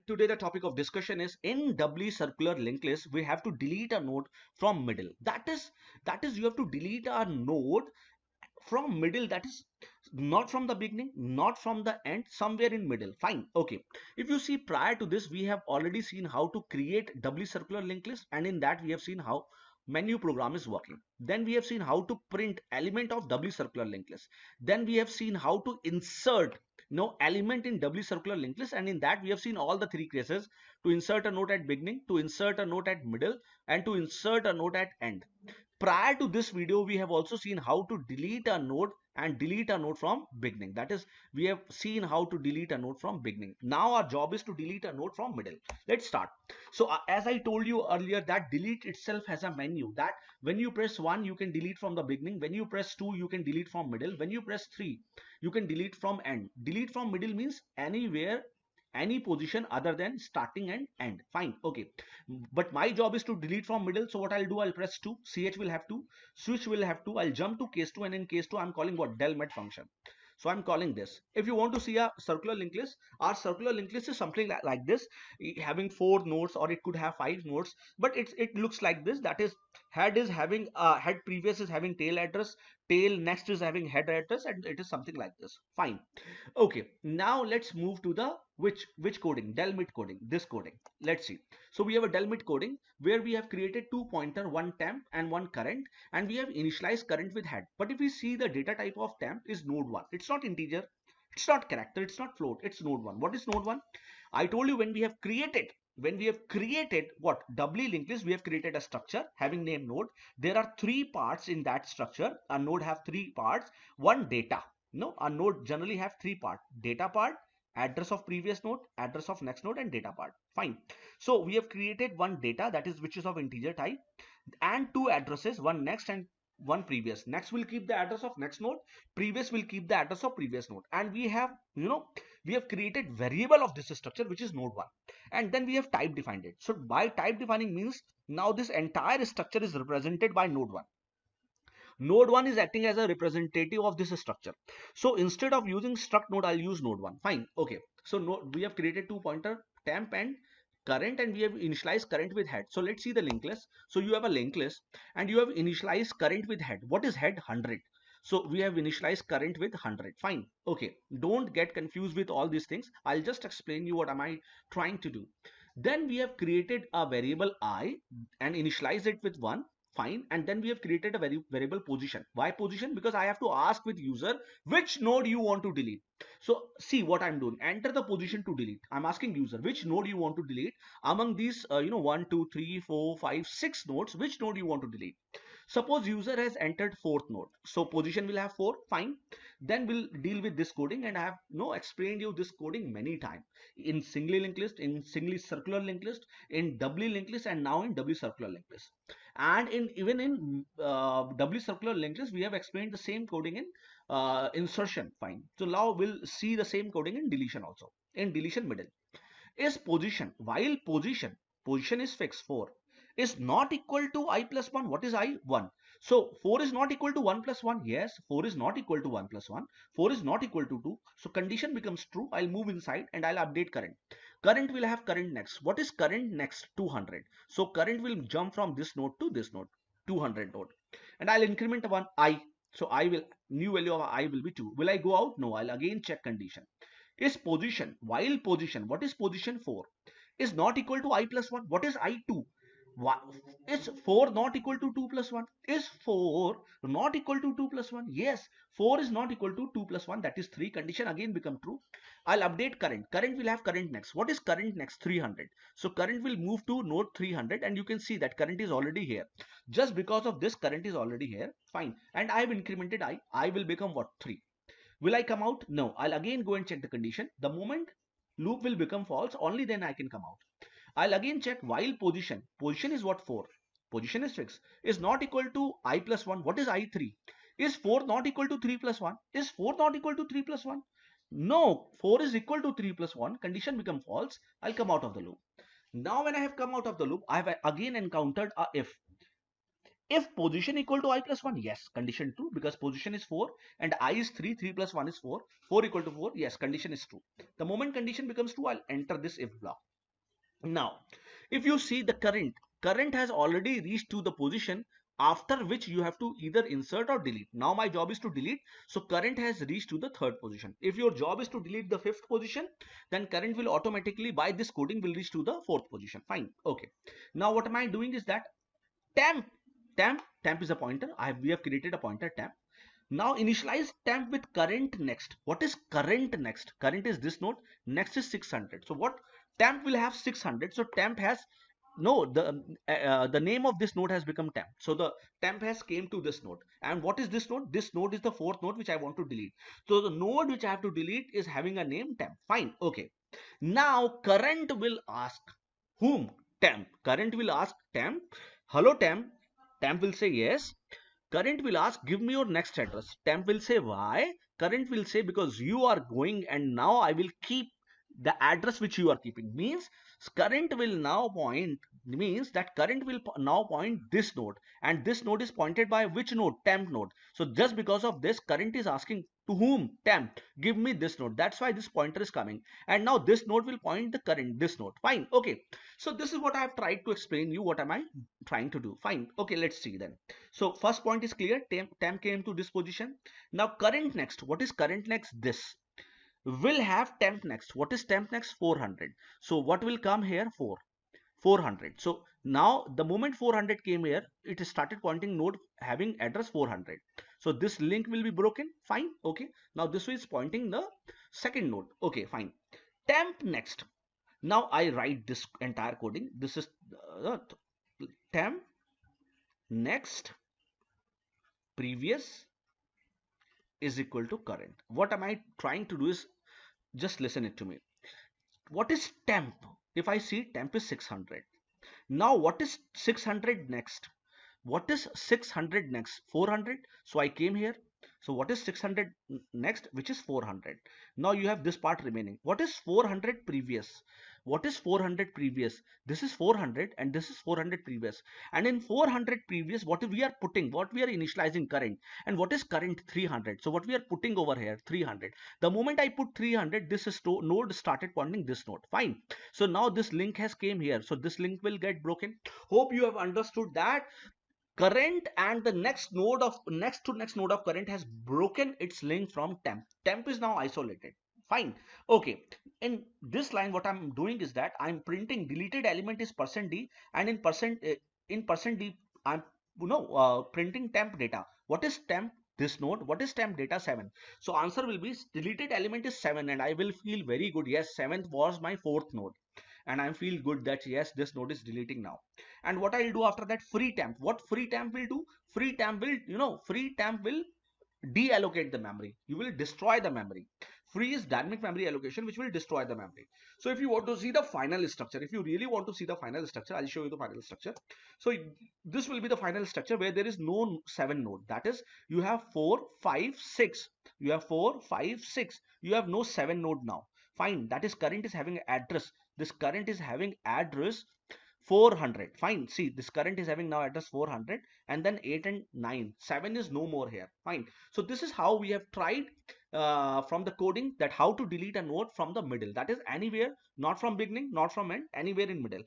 Today the topic of discussion is in doubly circular linked list we have to delete a node from middle. That is you have to delete a node from middle, that is not from the beginning, not from the end, somewhere in middle. Fine, okay. If you see, prior to this we have already seen how to create doubly circular linked list, and in that we have seen how menu program is working. Then we have seen how to print element of doubly circular linked list. Then we have seen how to insert no element in doubly circular linked list, and in that we have seen all the three cases: to insert a node at beginning, to insert a node at middle, and to insert a node at end. Prior to this video we have also seen how to delete a node and delete a node from beginning. That is, we have seen how to delete a node from beginning. Now our job is to delete a node from middle. Let's start. So as I told you earlier, that delete itself has a menu, that when you press 1 you can delete from the beginning, when you press 2 you can delete from middle, when you press 3 you can delete from end. Delete from middle means anywhere, any position other than starting and end. Fine, okay. But my job is to delete from middle, so what I'll do, I'll press 2, ch will have to, switch will have to, I'll jump to case 2, and in case 2 I'm calling what, del met function. So I'm calling this. If you want to see a circular linked list, our circular linked list is something like this, having 4 nodes, or it could have 5 nodes, but it looks like this. That is having head previous is having tail address, tail next is having head address, and it is something like this. Fine. Okay, now let's move to the which coding, delmit coding, this coding. Let's see. So we have a delmit coding where we have created 2 pointer, one temp and one current, and we have initialized current with head. But if we see, the data type of temp is node 1. It's not integer, it's not character, it's not float, it's node 1. What is node 1? I told you, when we have created what, doubly linked list, we have created a structure having name node. There are 3 parts in that structure. A node have 3 parts. One, data. No, a node generally have 3 parts: data part, address of previous node, address of next node, and data part. Fine. So we have created one data, that is which is of integer type, and 2 addresses, one next and one previous. Next will keep the address of next node, previous will keep the address of previous node. And we have, we have created variable of this structure, which is node 1, and then we have type defined it. So by type defining means, now this entire structure is represented by node 1. Node 1 is acting as a representative of this structure. So instead of using struct node, I'll use node 1. Fine, okay. So we have created 2 pointer, temp and current, and we have initialized current with head. So let's see the linked list. So you have a linked list and you have initialized current with head. What is head? 100. So we have initialized current with 100. Fine, okay. Don't get confused with all these things. I'll just explain you what am I trying to do. Then we have created a variable I and initialized it with 1. Fine. And then we have created a variable position. Why position? Because I have to ask with user which node you want to delete. So see what I'm doing. Enter the position to delete. I'm asking user which node you want to delete among these 1 2 3 4 5 6 nodes. Which node you want to delete? Suppose user has entered 4th node, so position will have 4. Fine. Then we'll deal with this coding, and I have explained you this coding many times in singly linked list, in singly circular linked list, in doubly linked list, and now in doubly circular linked list. And even in doubly circular linked list, we have explained the same coding in insertion. Fine. So now we'll see the same coding in deletion also. In deletion middle is position, while position is fixed, 4 is not equal to I plus 1. What is I? 1. So 4 is not equal to 1 plus 1. Yes, 4 is not equal to 1 plus 1. 4 is not equal to 2. So condition becomes true. I'll move inside and I'll update current. Current will have current next. What is current next? 200. So current will jump from this node to this node, 200 node. And I'll increment one I. So I will, new value of I will be 2. Will I go out? No, I'll again check condition. Is position, while position, what is position? 4 is not equal to I plus 1. What is I? 2. Is 4 not equal to 2 plus 1? Is 4 not equal to 2 plus 1? Yes, 4 is not equal to 2 plus 1, that is 3. Condition again become true. I'll update current. Current will have current next. What is current next? 300. So current will move to node 300, and you can see that current is already here. Just because of this, current is already here. Fine. And I have incremented I will become what? 3. Will I come out? No. I'll again go and check the condition. The moment loop will become false, only then I can come out. I'll again check while position. Position is what? 4. Position is fixed. Is not equal to I plus 1. What is I? 3. Is 4 not equal to 3 plus 1? Is 4 not equal to 3 plus 1? No. 4 is equal to 3 plus 1. Condition become false. I'll come out of the loop. Now when I have come out of the loop, I have again encountered a if. If position equal to I plus 1, yes, condition true, because position is 4 and I is 3, 3 plus 1 is 4, 4 equal to 4, yes, condition is true. The moment condition becomes true, I'll enter this if block. Now, if you see the current has already reached to the position after which you have to either insert or delete. Now my job is to delete, so current has reached to the third position. If your job is to delete the fifth position, then current will automatically, by this coding, will reach to the fourth position. Fine. Okay. Now what am I doing is that temp, temp is a pointer. We have created a pointer temp. Now initialize temp with current next. What is current next? Current is this node, next is 600. So what, temp will have 600. So temp has, no, the name of this node has become temp. So the temp has came to this node. And what is this node? This node is the fourth node which I want to delete. So the node which I have to delete is having a name temp. Fine. Okay. Now current will ask whom? Temp. Current will ask temp, hello temp. Temp will say yes. Current will ask, give me your next address. Temp will say, why? Current will say, because you are going and now I will keep the address which you are keeping. Means current will now point, means that current will now point this node, and this node is pointed by which node? Temp node. So just because of this, current is asking to whom? Temp. Give me this node. That's why this pointer is coming. And now this node will point the current, this node. Fine. Okay. So this is what I have tried to explain you. What am I trying to do? Fine. Okay, let's see then. So first point is clear. Temp came to this position. Now current next. What is current next? This will have temp next. What is temp next? 400. So what will come here? 400. So now the moment 400 came here, it started pointing node having address 400. So this link will be broken. Fine. Okay. Now this is pointing the second node. Okay, fine. Temp next. Now I write this entire coding. This is temp next previous is equal to current. What am I trying to do is, just listen it to me. What is temp? If I see temp is 600. Now what is 600 next? What is 600 next? 400. So I came here. So what is 600 next? Which is 400. Now you have this part remaining. What is 400 previous? What is 400 previous? This is 400 and this is 400 previous. And in 400 previous, what we are putting, what we are initializing current. And what is current? 300. So what we are putting over here? 300. The moment I put 300, this is node started pointing this node. Fine. So now this link has came here. So this link will get broken. Hope you have understood that current and the next to next node of current has broken its link from temp is now isolated. Fine. Okay, in this line what I'm doing is that I'm printing deleted element is %d, and in %d I'm printing temp data. What is temp? This node. What is temp data? 7. So answer will be deleted element is 7, and I will feel very good. Yes, 7th was my fourth node, and I feel good that yes, this node is deleting now. And what I'll do after that? Free temp. What free temp will do? Free temp will, free temp will deallocate the memory. You will destroy the memory. Free is dynamic memory allocation, which will destroy the memory. So if you want to see the final structure, if you really want to see the final structure, I'll show you the final structure. So this will be the final structure where there is no 7 node. That is, you have 4, 5, 6. You have 4, 5, 6. You have no 7 node now. Fine. That is, current is having address. This current is having address 400. Fine. See, this current is having now address 400, and then 8 and 9. 7 is no more here. Fine. So this is how we have tried from the coding, that how to delete a node from the middle. That is anywhere, not from beginning, not from end, anywhere in middle.